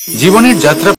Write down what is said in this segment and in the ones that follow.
জীবনের যাত্রা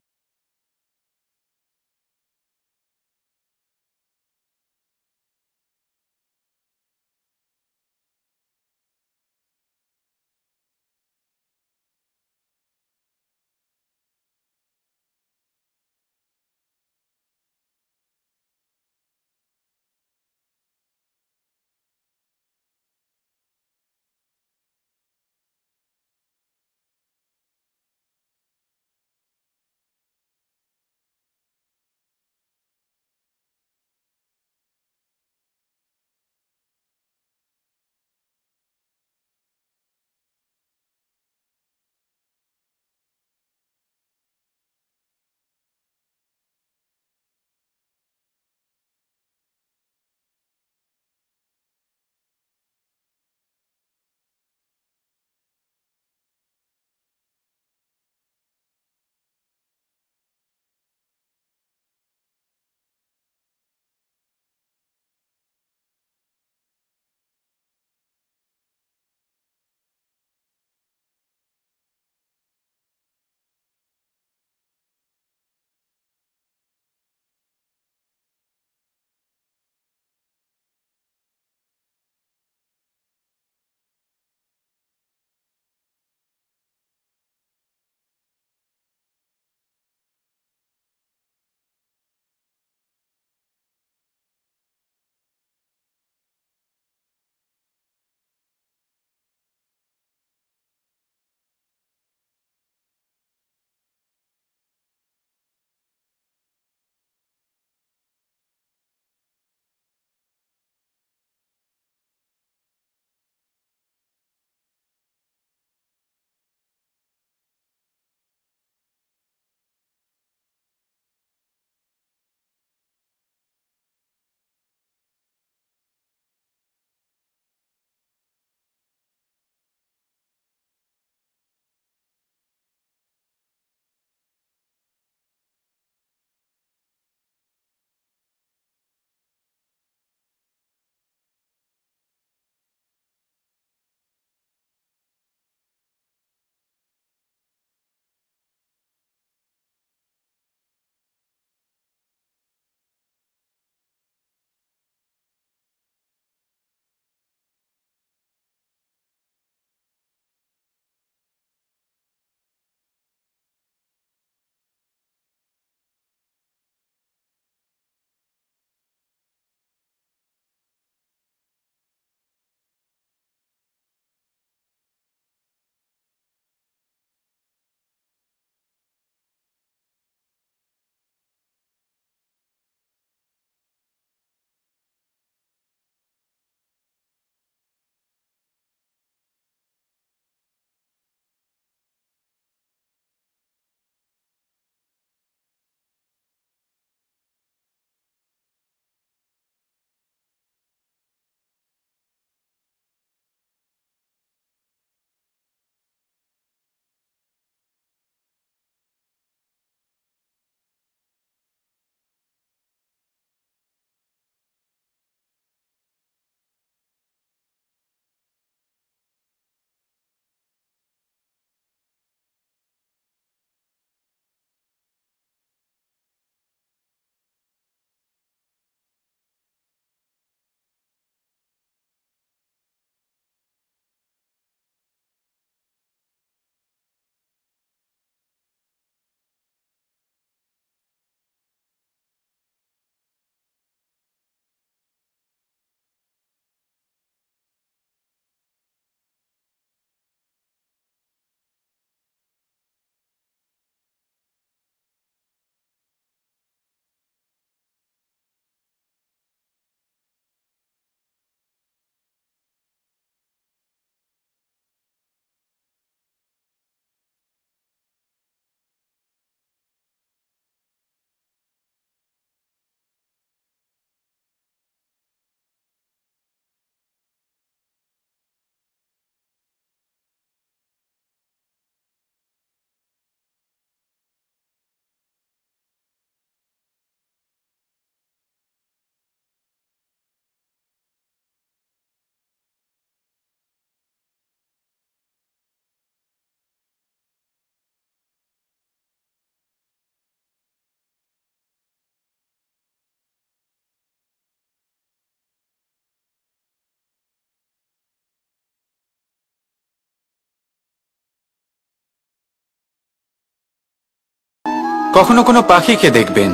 কখনো কোনো পাখিকে দেখবেন,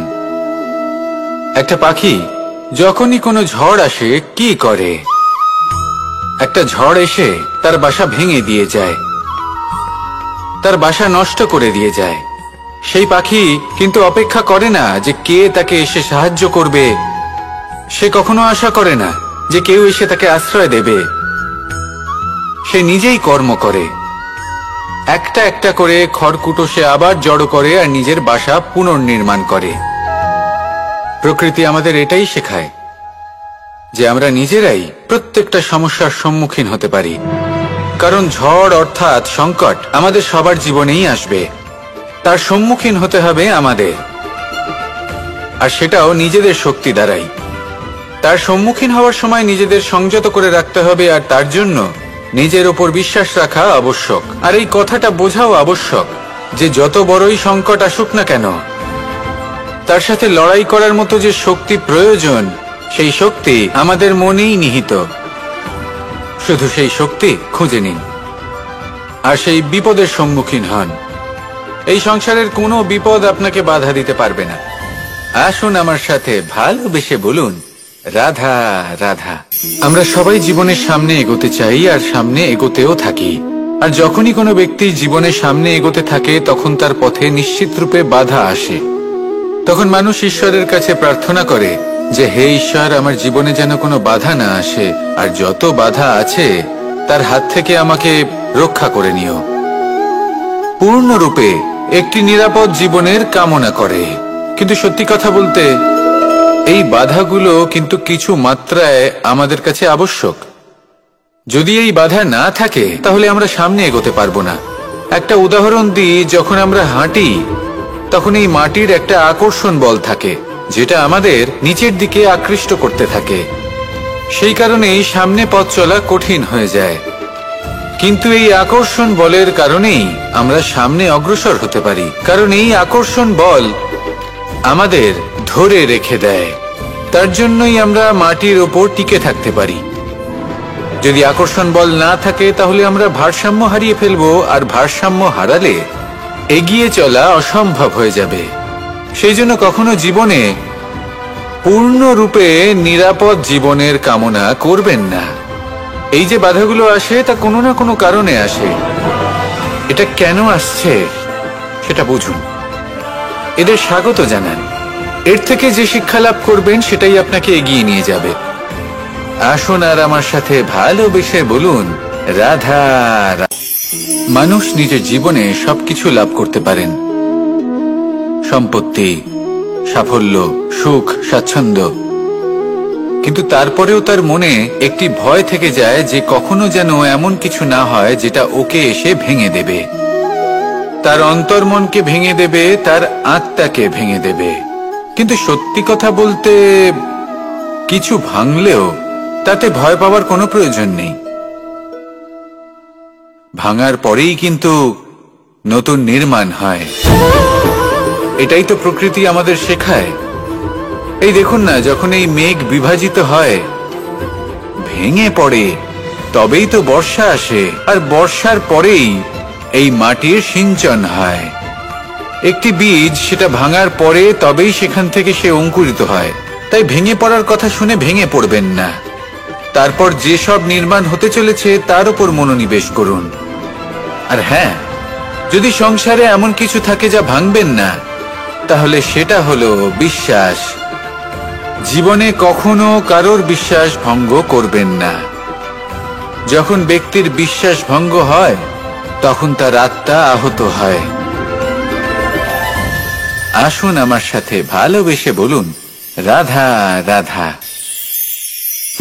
একটা পাখি যখনই কোনো ঝড় আসে কি করে, একটা ঝড় এসে তার বাসা ভেঙে দিয়ে যায়, তার বাসা নষ্ট করে দিয়ে যায়। সেই পাখি কিন্তু অপেক্ষা করে না যে কে তাকে এসে সাহায্য করবে, সে কখনো আশা করে না যে কেউ এসে তাকে আশ্রয় দেবে। সে নিজেই কর্ম করে, একটা একটা করে খড়কুটো সে আবার জড়ো করে আর নিজের বাসা পুনর্নির্মাণ করে। প্রকৃতি আমাদের এটাই শেখায় যে আমরা নিজেরাই প্রত্যেকটা সমস্যার সম্মুখীন হতে পারি, কারণ ঝড় অর্থাৎ সংকট আমাদের সবার জীবনেই আসবে, তার সম্মুখীন হতে হবে আমাদের, আর সেটাও নিজেদের শক্তি দ্বারাই। তার সম্মুখীন হওয়ার সময় নিজেদের সংযত করে রাখতে হবে, আর তার জন্য নিজের ওপর বিশ্বাস রাখা আবশ্যক। আর এই কথাটা বোঝাও আবশ্যক যে যত বড়ই সংকট আসুক না কেন, তার সাথে লড়াই করার মতো যে শক্তি প্রয়োজন, সেই শক্তি আমাদের মনেই নিহিত। শুধু সেই শক্তি খুঁজে নিন আর সেই বিপদের সম্মুখীন হন। এই সংসারের কোনো বিপদ আপনাকে বাধা দিতে পারবে না। আসুন আমার সাথে ভালোবেসে বলুন, রাধা রাধা। আমরা সবাই জীবনের সামনে এগোতে চাই আর সামনে এগোতেও থাকি, আর যখনই কোনো ব্যক্তি জীবনের সামনে এগোতে থাকে তখন তার পথে নিশ্চিত রূপে বাধা আসে। তখন মানুষ ঈশ্বরের কাছে প্রার্থনা করে যে হে ঈশ্বর, আমার জীবনে যেন কোনো বাধা না আসে, আর যত বাধা আছে তার হাত থেকে আমাকে রক্ষা করে নিও। পূর্ণরূপে একটি নিরাপদ জীবনের কামনা করে। কিন্তু সত্যি কথা বলতে এই বাধাগুলো কিন্তু কিছু মাত্রায় আমাদের কাছে আবশ্যক। যদি এই বাধা না থাকে তাহলে আমরা সামনে এগোতে পারবো না। একটা উদাহরণ দিই, যখন আমরা হাঁটি তখন এই মাটির একটা আকর্ষণ বল থাকে যেটা আমাদের নিচের দিকে আকৃষ্ট করতে থাকে, সেই কারণেই সামনে পথ চলা কঠিন হয়ে যায়। কিন্তু এই আকর্ষণ বলের কারণেই আমরা সামনে অগ্রসর হতে পারি, কারণ এই আকর্ষণ বল আমাদের ধরে রেখে দেয়। তার জন্যই আমরা মাটির ওপর টিকে থাকতে পারি। যদি আকর্ষণ বল না থাকে তাহলে আমরা ভারসাম্য হারিয়ে ফেলবো, আর ভারসাম্য হারালে এগিয়ে চলা অসম্ভব হয়ে যাবে। সেই জন্য কখনো জীবনে পূর্ণরূপে নিরাপদ জীবনের কামনা করবেন না। এই যে বাধাগুলো আসে তা কোনো না কোনো কারণে আসে। এটা কেন আসছে সেটা বুঝুন, এদের স্বাগত জানান। এর থেকে যে শিক্ষা লাভ করবেন সেটাই আপনাকে এগিয়ে নিয়ে যাবে। আসুন আর আমার সাথে ভালোবেসে বলুন, রাধা রাধা। মানুষ নিজের জীবনে সবকিছু লাভ করতে পারেন, সম্পত্তি, সাফল্য, সুখ, স্বাচ্ছন্দ্য, কিন্তু তারপরেও তার মনে একটি ভয় থেকে যায় যে কখনো যেন এমন কিছু না হয় যেটা ওকে এসে ভেঙে দেবে, তার অন্তর্মনকে ভেঙে দেবে, তার আত্মাকে ভেঙে দেবে। কিন্তু সত্যি কথা বলতে কিছু ভাঙলেও তাতে ভয় পাওয়ার কোনো প্রয়োজন নেই। ভাঙার পরেই কিন্তু নতুন নির্মাণ হয়। এটাই তো প্রকৃতি আমাদের শেখায়। এই দেখুন না, যখন এই মেঘ বিভাজিত হয়, ভেঙে পড়ে, তবেই তো বর্ষা আসে, আর বর্ষার পরেই এই মাটির সিঞ্চন হয়। একটি বীজ সেটা ভাঙার পরে তবেই সেখান থেকে সে অঙ্কুরিত হয়। তাই ভেঙে পড়ার কথা শুনে ভেঙে পড়বেন না। তারপর যেসব নির্মাণ হতে চলেছে তার উপর মনোনিবেশ করুন। আর হ্যাঁ, যদি সংসারে এমন কিছু থাকে যা ভাঙবেন না, তাহলে সেটা হলো বিশ্বাস। জীবনে কখনো কারোর বিশ্বাস ভঙ্গ করবেন না। যখন ব্যক্তির বিশ্বাস ভঙ্গ হয় তখন তার আত্মা আহত হয়। আসুন আমার সাথে ভালোবেসে বলুন, রাধা রাধা।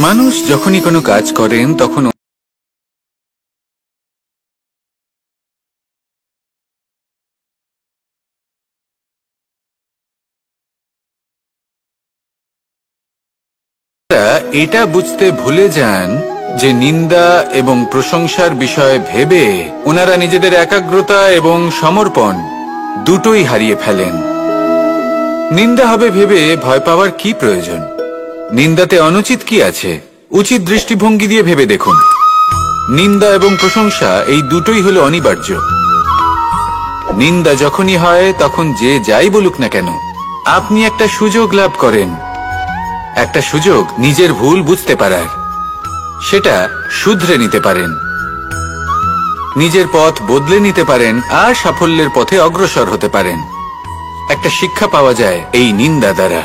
মানুষ যখনই কোনো কাজ করেন তখন এটা বুঝতে ভুলে যান যে নিন্দা এবং প্রশংসার বিষয় ভেবে ওনারা নিজেদের একাগ্রতা এবং সমর্পণ দুটোই হারিয়ে ফেলেন। নিন্দা হবে ভেবে ভয় পাওয়ার কি প্রয়োজন? নিন্দাতে অনুচিত কি আছে? উচিত দৃষ্টিভঙ্গি দিয়ে ভেবে দেখুন। নিন্দা এবং প্রশংসা এই দুটোই হলো অনিবার্য। নিন্দা যখনই হয় তখন যে যাই বলুক না কেন, আপনি একটা সুযোগ লাভ করেন, একটা সুযোগ নিজের ভুল বুঝতে পারার। সেটা শুধরে নিতে পারেন, নিজের পথ বদলে নিতে পারেন আর সাফল্যের পথে অগ্রসর হতে পারেন। একটা শিক্ষা পাওয়া যায় এই নিন্দা দ্বারা।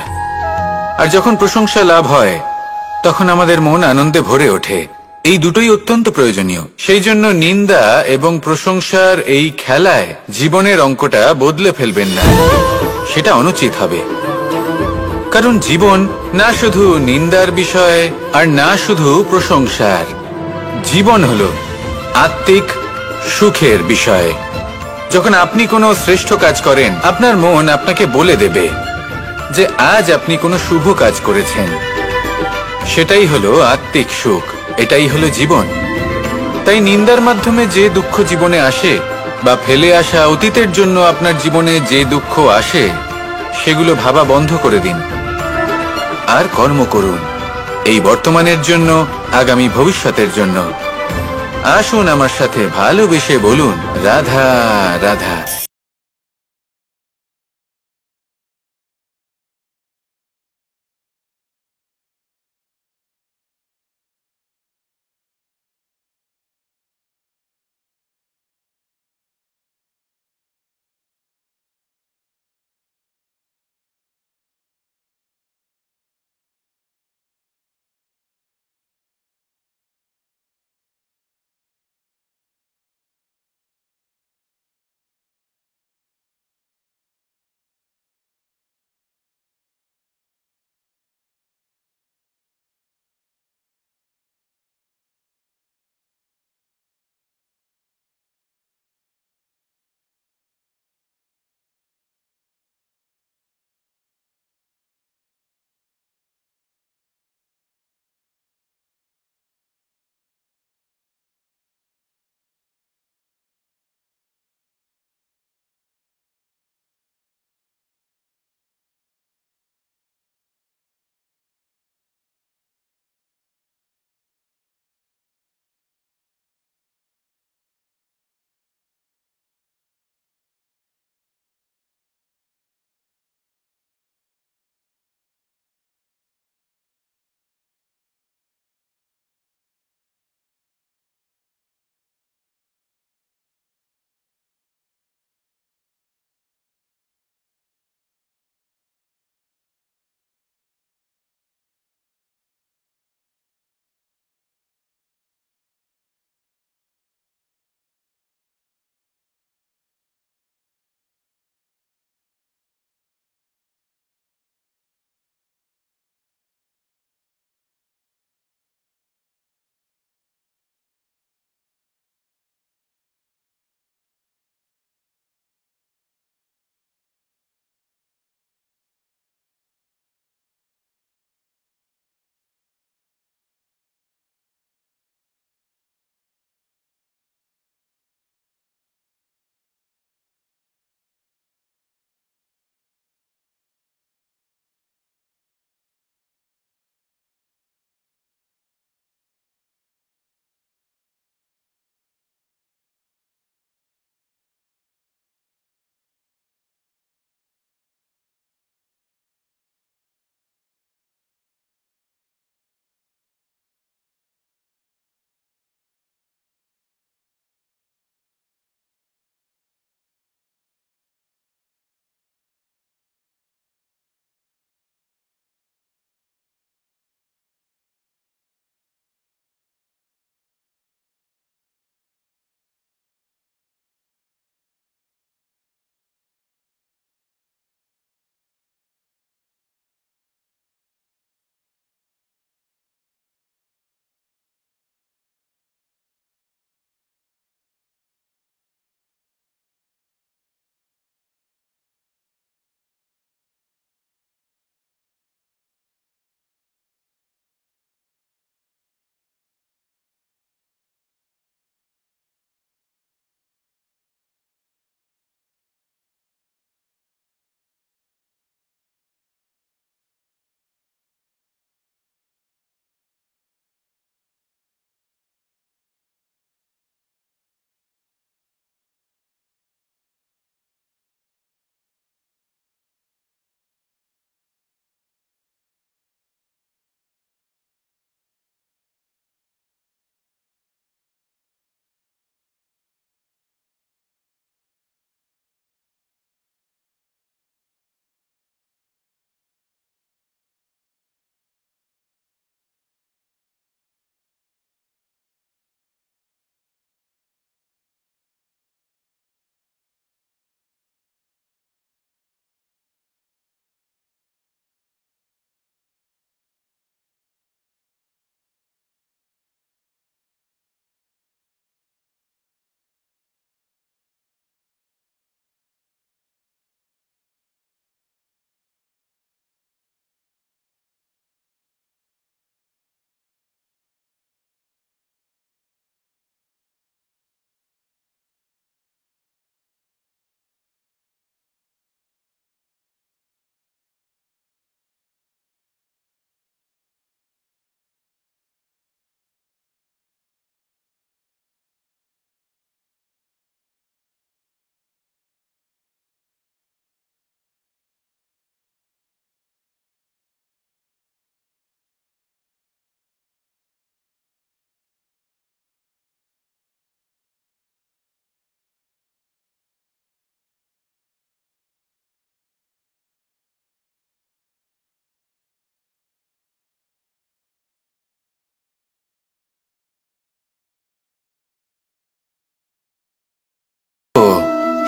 আর যখন প্রশংসা লাভ হয় তখন আমাদের মন আনন্দে ভরে ওঠে। এই দুটোই অত্যন্ত প্রয়োজনীয়। সেই জন্য নিন্দা এবং প্রশংসার এই খেলায় জীবনের অঙ্কটা বদলে ফেলবেন না, সেটা অনুচিত হবে। কারণ জীবন না শুধু নিন্দার বিষয় আর না শুধু প্রশংসার, জীবন হলো আত্মিক সুখের বিষয়। যখন আপনি কোনো শ্রেষ্ঠ কাজ করেন, আপনার মন আপনাকে বলে দেবে যে আজ আপনি কোনো শুভ কাজ করেছেন। সেটাই হলো আত্মিক সুখ, এটাই হলো জীবন। তাই নিন্দার মাধ্যমে যে দুঃখ জীবনে আসে, বা ফেলে আসা অতীতের জন্য আপনার জীবনে যে দুঃখ আসে, সেগুলো ভাবা বন্ধ করে দিন আর কর্ম করুন এই বর্তমানের জন্য, আগামী ভবিষ্যতের জন্য। আসুন আমার সাথে ভালোবেসে বলুন, রাধা রাধা।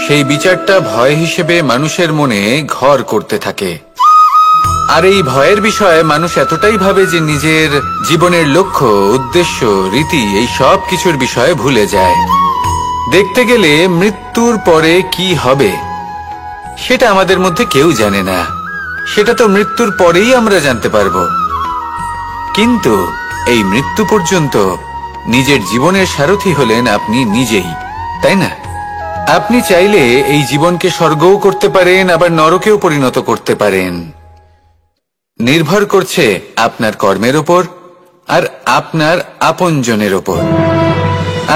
সেই বিচারটা ভয় হিসেবে মানুষের মনে ঘর করতে থাকে। আর এই ভয়ের বিষয়ে মানুষ এতটাই ভাবে যে নিজের জীবনের লক্ষ্য, উদ্দেশ্য, রীতি এই সব কিছুর বিষয়ে ভুলে যায়। দেখতে গেলে মৃত্যুর পরে কি হবে সেটা আমাদের মধ্যে কেউ জানে না। সেটা তো মৃত্যুর পরেই আমরা জানতে পারবো। কিন্তু এই মৃত্যু পর্যন্ত নিজের জীবনের সারথি হলেন আপনি নিজেই, তাই না? আপনি চাইলে এই জীবনকে স্বর্গও করতে পারেন, আবার নরকেও পরিণত করতে পারেন। নির্ভর করছে আপনার কর্মের ওপর আর আপনার আপনজনের ওপর।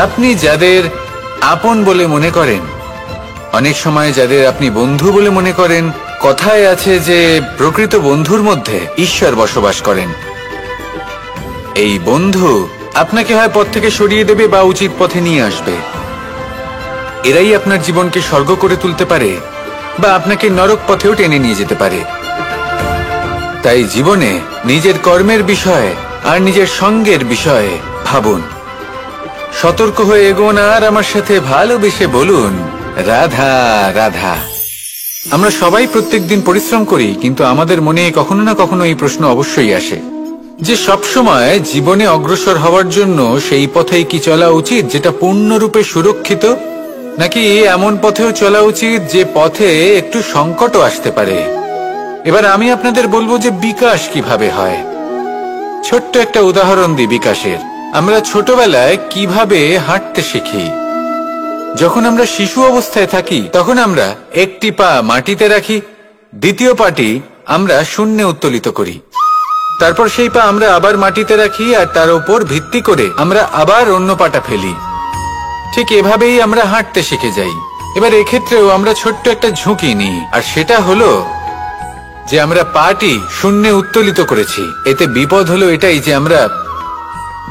আপনি যাদের আপন বলে মনে করেন, অনেক সময় যাদের আপনি বন্ধু বলে মনে করেন, কথায় আছে যে প্রকৃত বন্ধুর মধ্যে ঈশ্বর বসবাস করেন। এই বন্ধু আপনাকে হয় পথ থেকে সরিয়ে দেবে বা উচিত পথে নিয়ে আসবে। এরাই আপনার জীবনকে স্বর্গ করে তুলতে পারে বা আপনাকে নরক পথেও টেনে নিয়ে যেতে পারে। তাই জীবনে নিজের কর্মের বিষয়ে আর নিজের সঙ্গের বিষয়ে ভাবুন, সতর্ক হয়ে এগোন আর আমার সাথে ভালোবেসে বলুন, রাধা রাধা। আমরা সবাই প্রত্যেকদিন পরিশ্রম করি, কিন্তু আমাদের মনে কখনো না কখনো এই প্রশ্ন অবশ্যই আসে যে সবসময় জীবনে অগ্রসর হওয়ার জন্য সেই পথেই কি চলা উচিত যেটা পূর্ণরূপে সুরক্ষিত, নাকি এমন পথেও চলা উচিত যে পথে একটু সংকটও আসতে পারে। এবার আমি আপনাদের বলবো যে বিকাশ কিভাবে হয়। ছোট্ট একটা উদাহরণ দিই বিকাশের। আমরা ছোটবেলায় কিভাবে হাঁটতে শিখি। যখন আমরা শিশু অবস্থায় থাকি তখন আমরা একটি পা মাটিতে রাখি, দ্বিতীয় পাটি আমরা শূন্যে উত্তোলিত করি, তারপর সেই পা আমরা আবার মাটিতে রাখি আর তার উপর ভিত্তি করে আমরা আবার অন্য পাটা ফেলি। ঠিক এভাবেই আমরা হাঁটতে শিখে যাই। এবার এক্ষেত্রেও আমরা ছোট্ট একটা ঝুঁকি নিই, আর সেটা হলো যে আমরা পাটি শূন্যে উত্তোলিত করেছি। এতে বিপদ হলো এটাই যে আমরা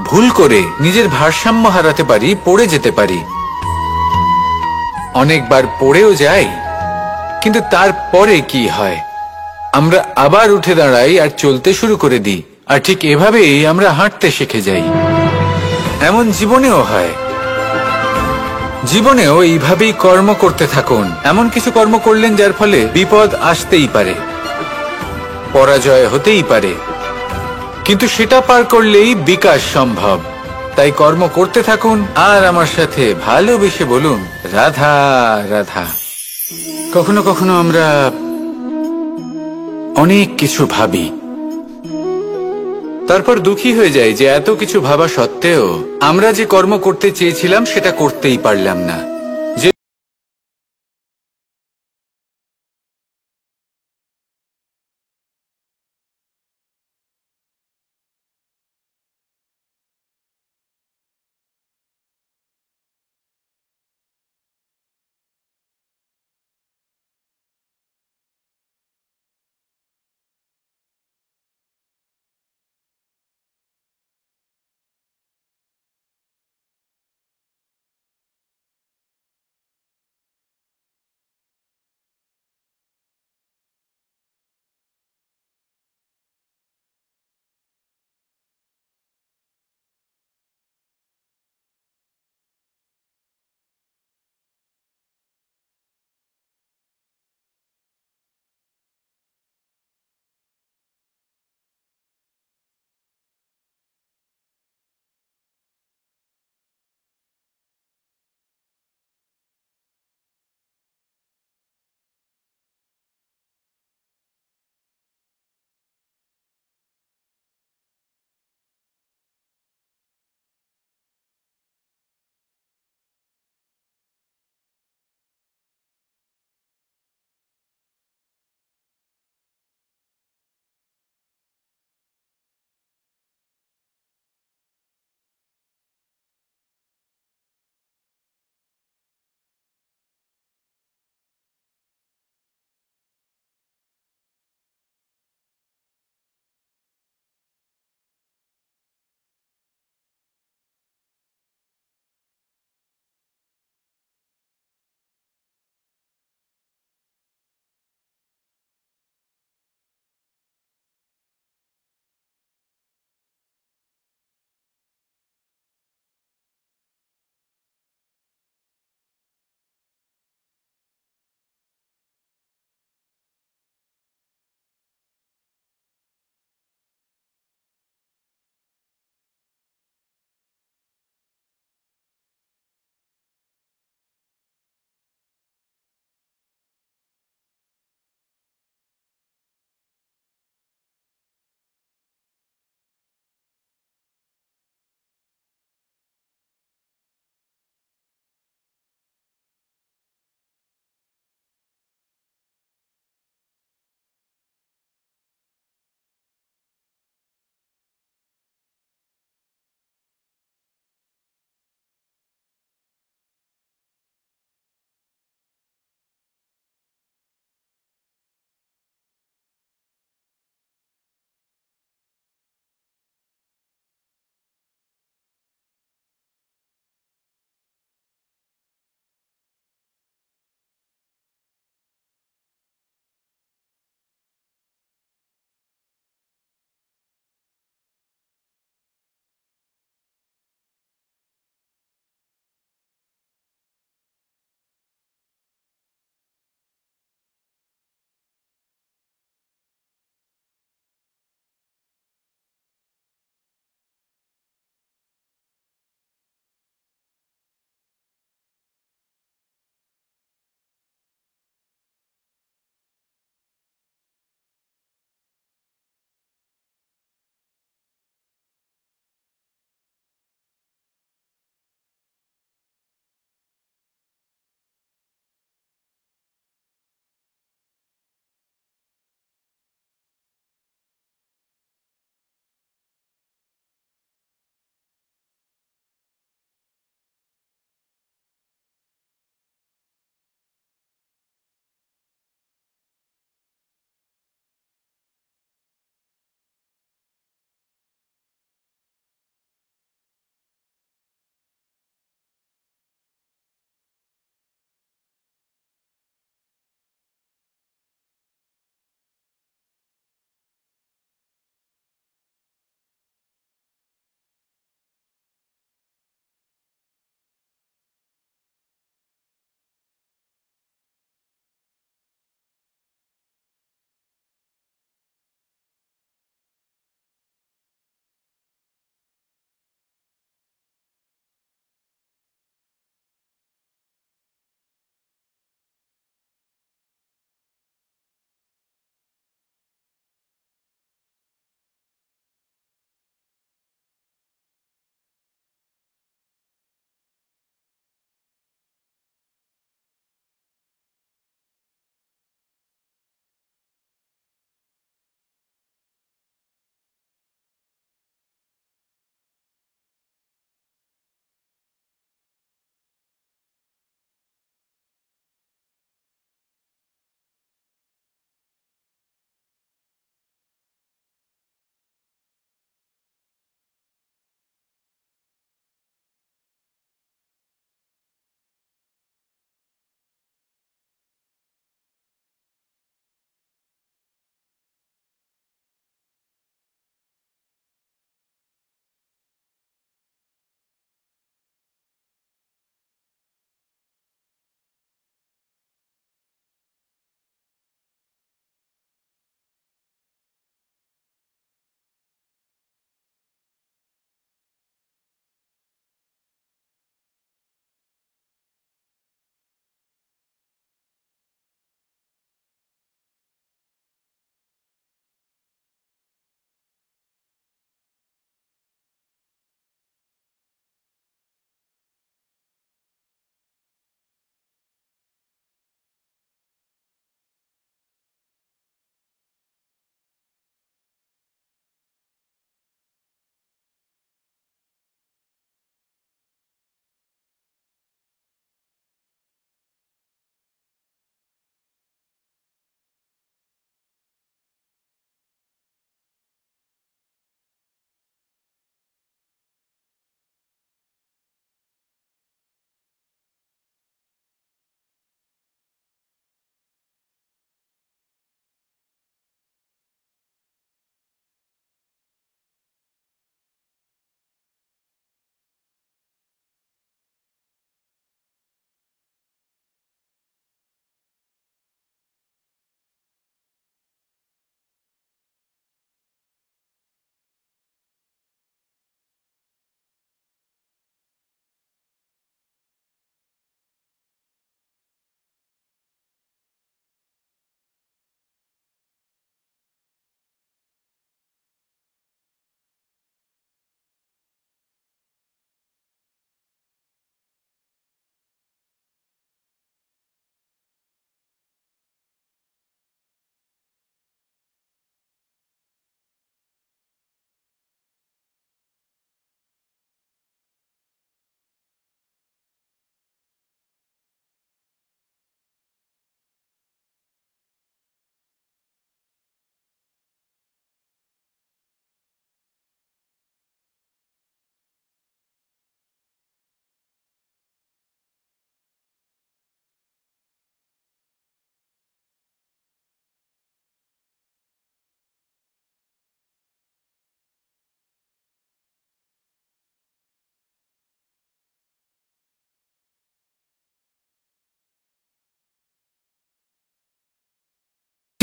ভুল করে নিজের ভারসাম্য হারাতে পারি, পড়ে যেতে পারি। অনেকবার পড়েও যাই, কিন্তু তারপরে কি হয়, আমরা আবার উঠে দাঁড়াই আর চলতে শুরু করে দিই। আর ঠিক এভাবেই আমরা হাঁটতে শিখে যাই। এমন জীবনেও হয়। জীবনেও এইভাবেই কর্ম করতে থাকুন। এমন কিছু কর্ম করলেন যার ফলে বিপদ আসতেই পারে, পরাজয় হতেই পারে, কিন্তু সেটা পার করলেই বিকাশ সম্ভব। তাই কর্ম করতে থাকুন আর আমার সাথে ভালোবেসে বলুন, রাধা রাধা। কখনো কখনো আমরা অনেক কিছু ভাবি, তারপর দুঃখী হয়ে যাই যে এত কিছু ভাবা সত্ত্বেও আমরা যে কর্ম করতে চেয়েছিলাম সেটা করতেই পারলাম না।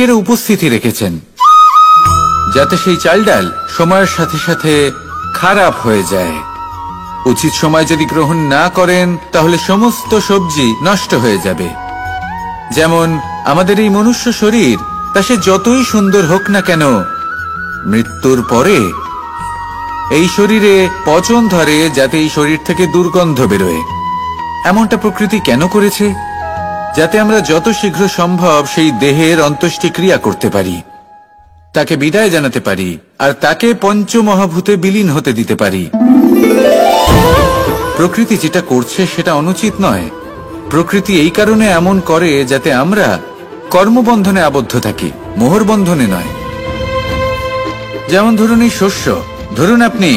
এর উপস্থিতি রেখেছেন, যাতে সেই চাল ডাল সময়ের সাথে সাথে খারাপ হয়ে যায়। উচিত সময় যদি গ্রহণ না করেন তাহলে সমস্ত সবজি নষ্ট হয়ে যাবে। যেমন আমাদের এই মনুষ্য শরীর, তা সে যতই সুন্দর হোক না কেন, মৃত্যুর পরে এই শরীরে পচন ধরে, যাতে এই শরীর থেকে দুর্গন্ধ বেরোয়। এমনটা প্রকৃতি কেন করেছে? যাতে আমরা যত শীঘ্র সম্ভব সেই দেহের অন্ত্যেষ্টিক্রিয়া করতে পারি, তাকে বিদায় জানাতে পারি, আর তাকে পঞ্চমহাভূতে বিলীন হতে দিতে পারি। প্রকৃতি যেটা করছে সেটা অনুচিত নয়। প্রকৃতি এই কারণে এমন করে যাতে আমরা কর্মবন্ধনে আবদ্ধ থাকি, মোহর বন্ধনে নয়। যেমন ধরুন এই শস্য, ধরুন আপনি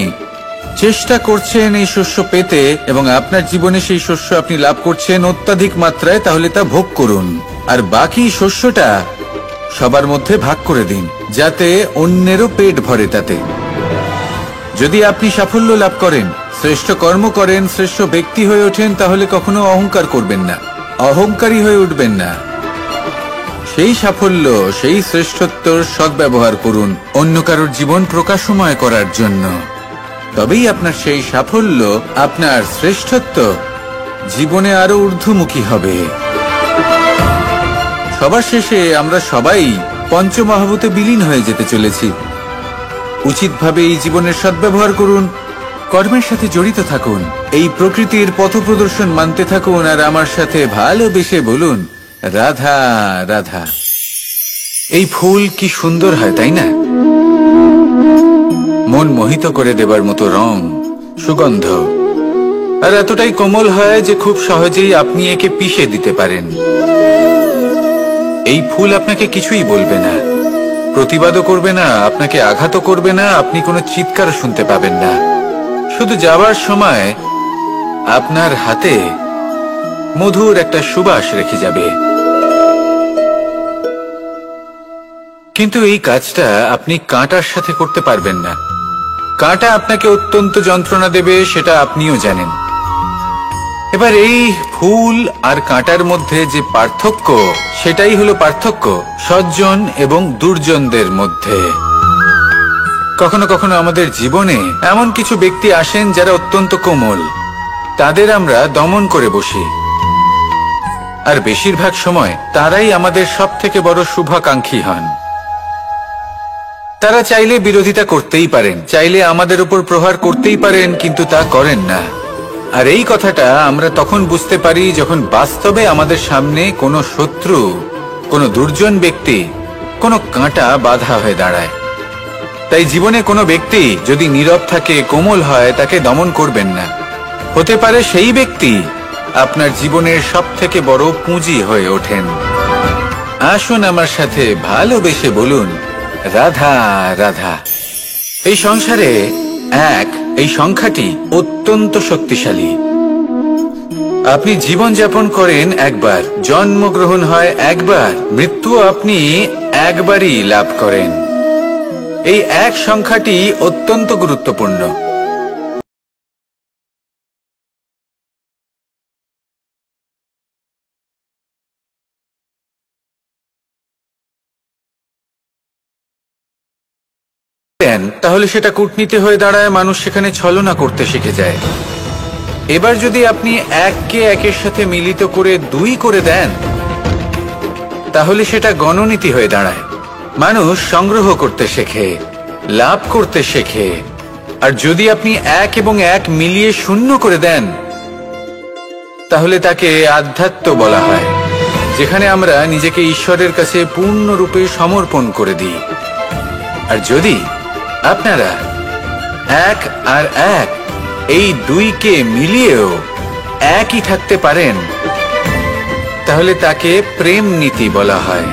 চেষ্টা করছেন এই শস্য পেতে এবং আপনার জীবনে সেই শস্য আপনি লাভ করছেন অত্যাধিক মাত্রায়, তাহলে তা ভোগ করুন আর বাকি শস্যটা সবার মধ্যে ভাগ করে দিন, যাতে অন্যেরও পেট ভরে তাতে। যদি আপনি সাফল্য লাভ করেন, শ্রেষ্ঠ কর্ম করেন, শ্রেষ্ঠ ব্যক্তি হয়ে ওঠেন, তাহলে কখনো অহংকার করবেন না, অহংকারী হয়ে উঠবেন না। সেই সাফল্য, সেই শ্রেষ্ঠত্বর সদ্ব্যবহার করুন অন্য কারোর জীবন প্রকাশময় করার জন্য। তবেই আপনার সেই সাফল্য, আপনার শ্রেষ্ঠত্ব জীবনে আরো ঊর্ধ্বমুখী হবে। সবার শেষে আমরা সবাই পঞ্চমহাভূতে বিলীন হয়ে যেতে চলেছি। উচিতভাবে এই জীবনের সদ্ব্যবহার করুন, কর্মের সাথে জড়িত থাকুন, এই প্রকৃতির পথপ্রদর্শন মানতে থাকুন, আর আমার সাথে ভালোবেসে বলুন, রাধা রাধা। এই ফুল কি সুন্দর হয়, তাই না? মন মোহিত করে দেবার মতো রং, সুগন্ধ, আর এতটাই কোমল হয় যে খুব সহজেই আপনি একে পিষে দিতে পারেন। এই ফুল আপনাকে কিছুই বলবে না, প্রতিবাদও করবে না, আপনাকে আঘাতও করবে না, আপনি কোনো চিৎকার শুনতে পাবেন না। শুধু যাওয়ার সময় আপনার হাতে মধুর একটা সুবাস রেখে যাবে। কিন্তু এই কাজটা আপনি কাঁটার সাথে করতে পারবেন না। কাঁটা আপনাকে অত্যন্ত যন্ত্রণা দেবে, সেটা আপনিও জানেন। এবার এই ফুল আর কাঁটার মধ্যে যে পার্থক্য, সেটাই হলো পার্থক্য সজ্জন এবং দুর্জনদের মধ্যে। কখনো কখনো আমাদের জীবনে এমন কিছু ব্যক্তি আসেন যারা অত্যন্ত কোমল, তাদের আমরা দমন করে বসি, আর বেশিরভাগ সময় তারাই আমাদের সবথেকে বড় শুভাকাঙ্ক্ষী হন। তারা চাইলে বিরোধিতা করতেই পারেন, চাইলে আমাদের উপর প্রহার করতেই পারেন, কিন্তু তা করেন না। আর এই কথাটা আমরা তখন বুঝতে পারি যখন বাস্তবে আমাদের সামনে কোনো শত্রু, কোনো দুর্জন ব্যক্তি, কোনো কাঁটা বাধা হয়ে দাঁড়ায়। তাই জীবনে কোনো ব্যক্তি যদি নীরব থাকে, কোমল হয়, তাকে দমন করবেন না। হতে পারে সেই ব্যক্তি আপনার জীবনের সবথেকে বড় পুঁজি হয়ে ওঠেন। আসুন আমার সাথে ভালোবেসে বলুন, রাধা রাধা। এই সংসারে এক, এই সংখ্যাটি অত্যন্ত শক্তিশালী। আপনি জীবন যাপন করেন একবার, জন্মগ্রহণ হয় একবার, মৃত্যু আপনি একবারই লাভ করেন। এই এক সংখ্যাটি অত্যন্ত গুরুত্বপূর্ণ। তাহলে সেটা কূটনীতি হয়ে দাঁড়ায়, মানুষ সেখানে ছলনা করতে শিখে যায়। এবার যদি আপনি এককে একের সাথে মিলিত করে দুই করে দেন, তাহলে সেটা গণনীতি হয়ে দাঁড়ায়। মানুষ সংগ্রহ করতে শেখে, লাভ করতে শেখে। আর যদি আপনি এক এবং এক মিলিয়ে শূন্য করে দেন, তাহলে তাকে আধ্যাত্ম বলা হয়, যেখানে আমরা নিজেকে ঈশ্বরের কাছে পূর্ণরূপে সমর্পণ করে দিই। আর যদি আপনারা এক আর এক, এই দুইকে মিলিয়েও একই থাকতে পারেন, তাহলে তাকে প্রেম নীতি বলা হয়।